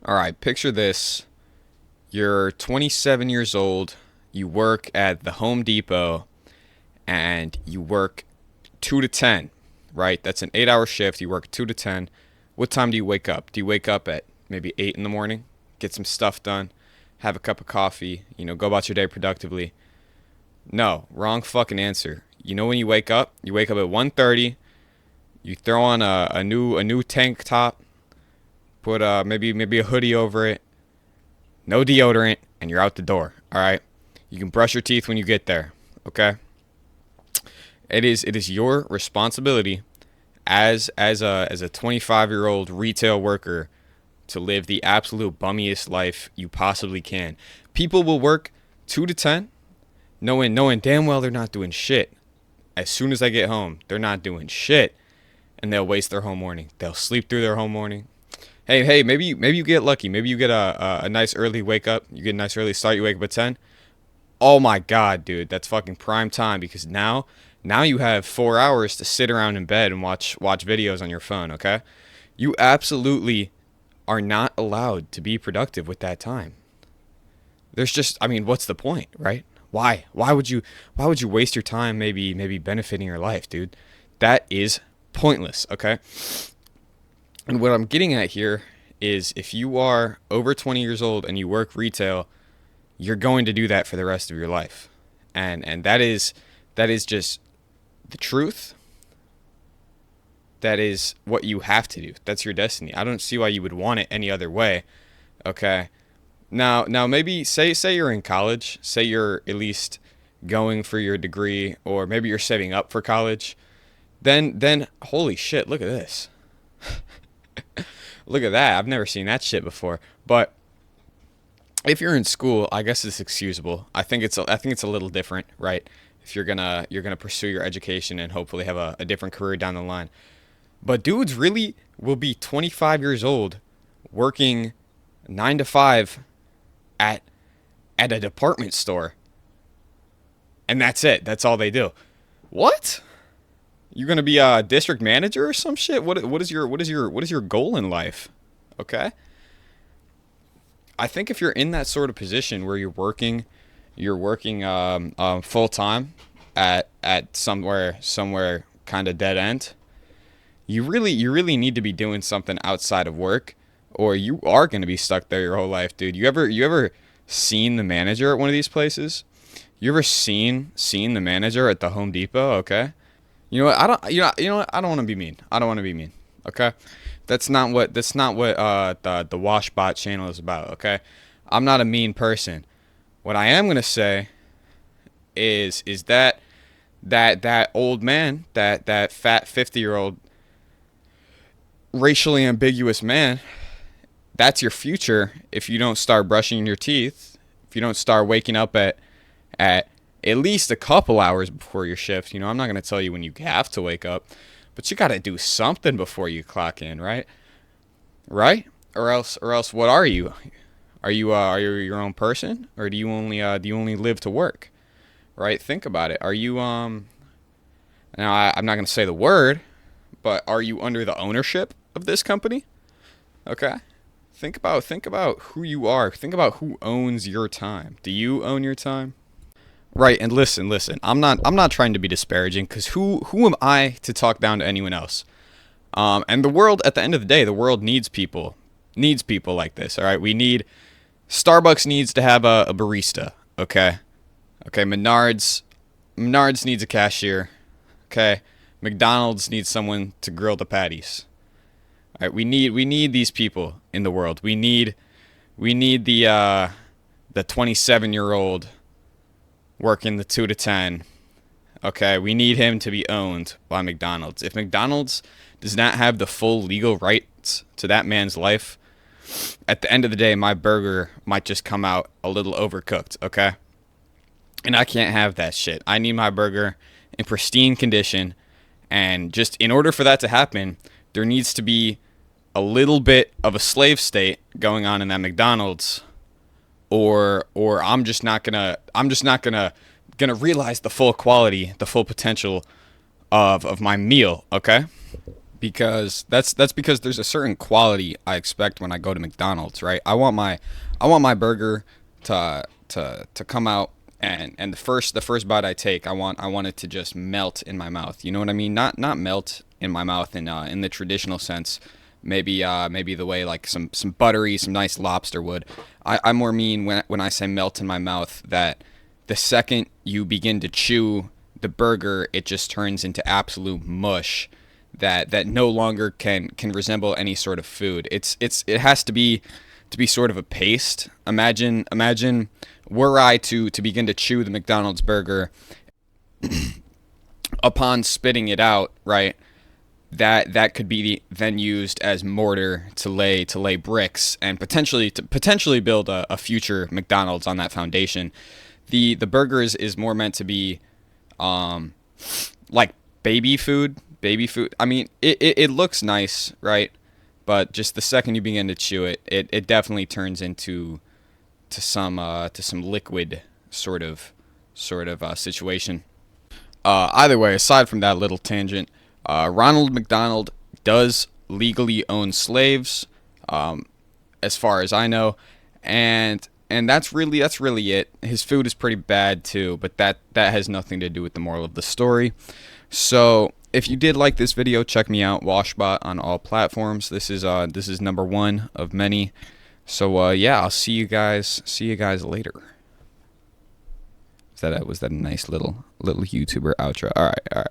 All right, picture this. You're 27 years old. You work at the Home Depot and you work 2 to 10, right? That's an 8-hour shift. You work 2 to 10. What time do you wake up? Do you wake up at maybe 8 in the morning, get some stuff done, have a cup of coffee, go about your day productively? No, wrong fucking answer. You know when you wake up? You wake up at 1:30. You throw on a new tank top, put maybe a hoodie over it, no deodorant, and you're out the door. All right. You can brush your teeth when you get there. Okay. It is your responsibility as a 25-year-old retail worker to live the absolute bummiest life you possibly can. People will work 2 to 10, knowing damn well they're not doing shit. As soon as I get home, they're not doing shit, and they'll waste their whole morning. They'll sleep through their whole morning. Hey, maybe you get lucky. Maybe you get a nice early wake up. You get a nice early start. You wake up at 10. Oh my god, dude, that's fucking prime time because now you have 4 hours to sit around in bed and watch videos on your phone. Okay, you absolutely are not allowed to be productive with that time. There's just, I mean, what's the point, right? Why would you waste your time maybe benefiting your life, dude? That is pointless. Okay. And what I'm getting at here is if you are over 20 years old and you work retail, you're going to do that for the rest of your life. And that is just the truth. That is what you have to do. That's your destiny. I don't see why you would want it any other way. Okay. Now maybe say you're in college, say you're at least going for your degree or maybe you're saving up for college. Then holy shit, look at this. Look at that. I've never seen that shit before. But if you're in school, I guess it's excusable. I think it's a little different, right? If you're gonna pursue your education and hopefully have a different career down the line. But dudes really will be 25 years old working 9 to 5 at a department store, and that's it. That's all they do. What? You're gonna be a district manager or some shit? What is your goal in life? Okay. I think if you're in that sort of position where you're working full time at somewhere kind of dead end, you really need to be doing something outside of work, or you are going to be stuck there your whole life, dude. You ever seen the manager at one of these places? You ever seen the manager at the Home Depot? Okay. You know what? I don't. You know what? I don't want to be mean. I don't want to be mean. Okay. That's not what the Washbot channel is about. Okay. I'm not a mean person. What I am gonna say is that old man, that fat 50-year-old racially ambiguous man, that's your future if you don't start brushing your teeth, if you don't start waking up at least a couple hours before your shift. I'm not going to tell you when you have to wake up, but you got to do something before you clock in, right? Right? Or else what are you? Are you your own person, or do you only live to work? Right? Think about it. Are you now I'm not going to say the word, but are you under the ownership of this company? Okay? Think about who you are. Think about who owns your time. Do you own your time? Right, and listen. I'm not trying to be disparaging because who am I to talk down to anyone else? And the world, at the end of the day, the world needs people like this. All right, we need Starbucks needs to have a barista. Okay, Menards needs a cashier. Okay, McDonald's needs someone to grill the patties. All right, we need these people in the world. We need the 27-year-old working the 2 to 10. Okay, we need him to be owned by McDonald's. If McDonald's does not have the full legal rights to that man's life, at the end of the day, my burger might just come out a little overcooked, okay? And I can't have that shit. I need my burger in pristine condition, and just in order for that to happen, there needs to be a little bit of a slave state going on in that McDonald's, or I'm just not gonna realize the full quality, the full potential of my meal. Okay. because that's because there's a certain quality I expect when I go to McDonald's, right? I want my burger to come out, and the first bite I take, I want it to just melt in my mouth. You know what I mean? Not melt in my mouth in the traditional sense. Maybe the way like some buttery, some nice lobster would. I more mean when I say melt in my mouth, that the second you begin to chew the burger, it just turns into absolute mush that no longer can resemble any sort of food. It has to be sort of a paste. Imagine were I to begin to chew the McDonald's burger, upon spitting it out, right? That could be then used as mortar to lay bricks, and potentially build a future McDonald's on that foundation. The burger is more meant to be like baby food. I mean, it looks nice, right? But just the second you begin to chew it, it definitely turns into to some liquid sort of situation. Either way, aside from that little tangent, Ronald McDonald does legally own slaves, um, as far as I know, and that's really it. His food is pretty bad too, but that has nothing to do with the moral of the story. So if you did like this video, check me out, Washbot, on all platforms. This is number one of many. So yeah, I'll see you guys later. Was that a nice little YouTuber outro? All right, all right.